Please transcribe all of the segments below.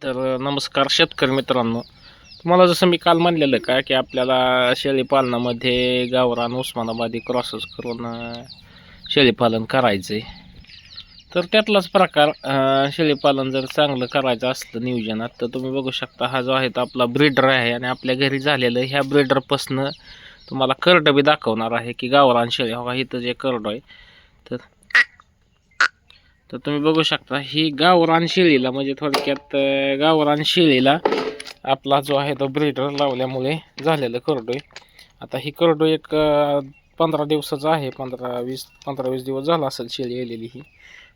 तर नमस्कार शेतकरी मित्रांनो. तुम्हाला जसं मी काल म्हणलेलं का की आपल्याला शेळीपालनामध्ये गावरान उस्मानाबादी क्रॉसेस करून शेळीपालन करायचं आहे. तर त्यातलाच प्रकार शेळीपालन जर चांगलं करायचं असलं नियोजनात तर तुम्ही बघू शकता. हा जो आहे तो आपला ब्रीडर आहे आणि आपल्या घरी झालेलं ह्या ब्रीडरपासनं तुम्हाला करड बी दाखवणार आहे की गावरान शेळी हो इथं जे करड आहे. तर तर तुम्ही बघू शकता ही गावरान शेळीला म्हणजे थोडक्यात गावरान शेळीला आपला जो आहे तो ब्रीडर लावल्यामुळे झालेलं करडोय. आता ही करडो एक 15 दिवसाचा आहे. 15-20 दिवस झाला असेल शेळी आलेली ही.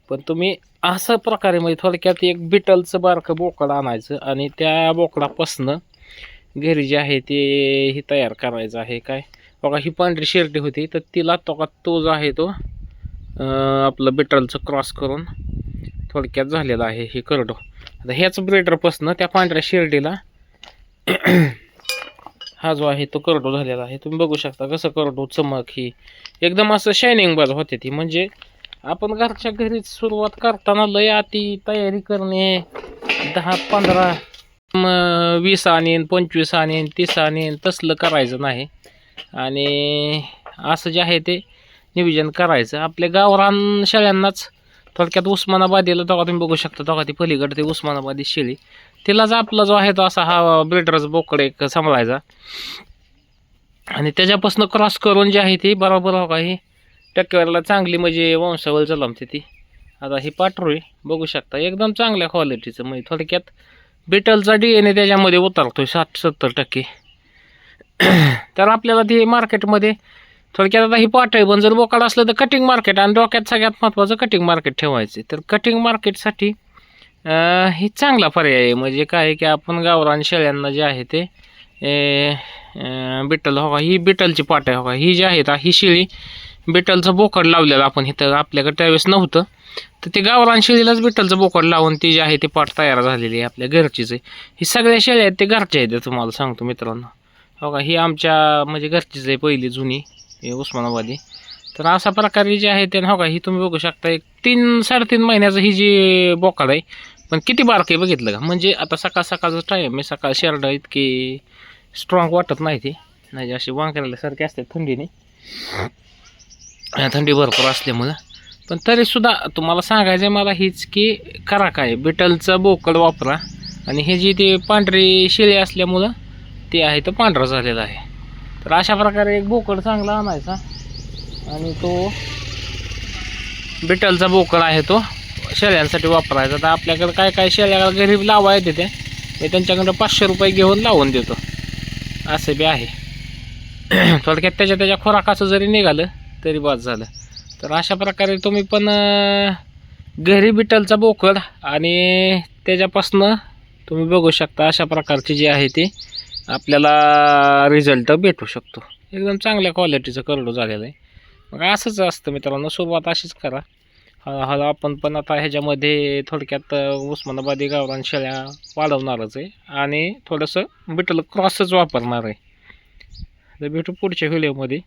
पण तुम्ही अशा प्रकारे म्हणजे थोडक्यात एक बिटलचं बारकं बोकड आणायचं आणि त्या बोकडापासनं घरी जे आहे ते ही तयार करायचं आहे. काय बघा ही पांढरी शेरडी होती तर तिला तो जो आहे तो आपलं बिटलचं क्रॉस करून थोडक्यात झालेला आहे हे करडो. आता ह्याच ब्रीडरपासनं त्या पांढऱ्या शेरडीला हा जो आहे तो करडो झालेला आहे. तुम्ही बघू शकता कसं करडो चमक ही एकदम असं शायनिंग बाज होते ती. म्हणजे आपण घरच्या घरी सुरुवात करताना लय आती तयारी करणे 10-15 20 आणीन 25 आणीन 30 आणीन तसलं करायचं नाही. आणि असं जे आहे ते नियोजन करायचं. आपल्या गावरान शेळ्यांनाच थोडक्यात उस्मानाबादीला तेव्हा तुम्ही बघू शकता तेव्हा ती पलीकडे ते उस्मानाबादी शेळी तिलाच आपला जो आहे तो असा हा ब्रीडरच बोकड एक सांभाळायचा आणि त्याच्यापासून क्रॉस करून जे आहे ती बरोबर हो का ही टक्केवारीला चांगली म्हणजे वंशावळ जलमते ती. आता ही पाठरू आहे बघू शकता एकदम चांगल्या क्वालिटीचं म्हणजे थोडक्यात बिटलचा DNA त्याच्यामध्ये उतरतोय 60-70%. तर आपल्याला ते मार्केटमध्ये थोडक्यात आता ही पाठ पण जर बोकाड असलं तर कटिंग मार्केट आणि डोक्यात सगळ्यात महत्त्वाचं कटिंग मार्केट ठेवायचे. तर कटिंग मार्केटसाठी ही चांगला पर्याय आहे. म्हणजे काय आहे की आपण गावरान शेळ्यांना जे आहे ते बिटल हो का ही बिटलची पाट आहे हो का ही जी आहेत ही शेळी बिटलचं बोकड लावलेलं आपण इथं आपल्याकडे त्यावेळेस नव्हतं. तर ते गावरान शेळीलाच बिटलचं बोकड लावून ती जी आहे ती पाट तयार झालेली आहे आपल्या घरचीच आहे. ही सगळ्या शेळ्या आहेत ते घरच्या आहेत तुम्हाला सांगतो मित्रांनो. हो का ही आमच्या म्हणजे घरचीच आहे पहिली जुनी उस्मानाबादी. तर अशा प्रकारे जे आहे ते हो का ही तुम्ही बघू शकता एक 3-3.5 महिन्याचं ही जी बोकाड आहे. पण किती बारक आहे बघितलं का. म्हणजे आता सकाळचा टाईम आहे सकाळ शेरड इतकी स्ट्रॉंग वाटत नाही ती म्हणजे अशी वांकरल्यासारखी असते थंडीने थंडी भरपूर असल्यामुळं. पण तरीसुद्धा तुम्हाला सांगायचं आहे मला हीच की करा काय बिटलचं बोकड वापरा आणि हे जी ते पांढरी शेळी असल्यामुळं ते आहे तो पांढरा झालेला आहे. तर अशा प्रकारे एक बोकड चांगला आणायचा आणि तो बिटलचा बोकड आहे तो शेळ्यांसाठी वापरायचा. तर आपल्याकडे काय काय शेळ्या गरीब लावा येते ते मी त्यांच्याकडं 500 रुपये घेऊन लावून देतो असं बी आहे. थोडक्यात त्याच्या खोराकाचं जरी निघालं तरी बाद झालं. तर अशा प्रकारे तुम्ही पण घरी बिटलचा बोकड आणि त्याच्यापासनं तुम्ही बघू शकता अशा प्रकारची जी आहे ती आपल्याला रिझल्ट भेटू शकतो. एकदम चांगल्या क्वालिटीचं करडो झालेलं आहे. मग असंच असतं मित्रांनो सुरुवात अशीच करा. हळूहळू आपण पण आता ह्याच्यामध्ये थोडक्यात उस्मानाबादी गावरान शेळ्या वाढवणारच आहे आणि थोडंसं बिटल क्रॉसच वापरणार आहे. तर भेटू पुढच्या व्हिडिओमध्ये.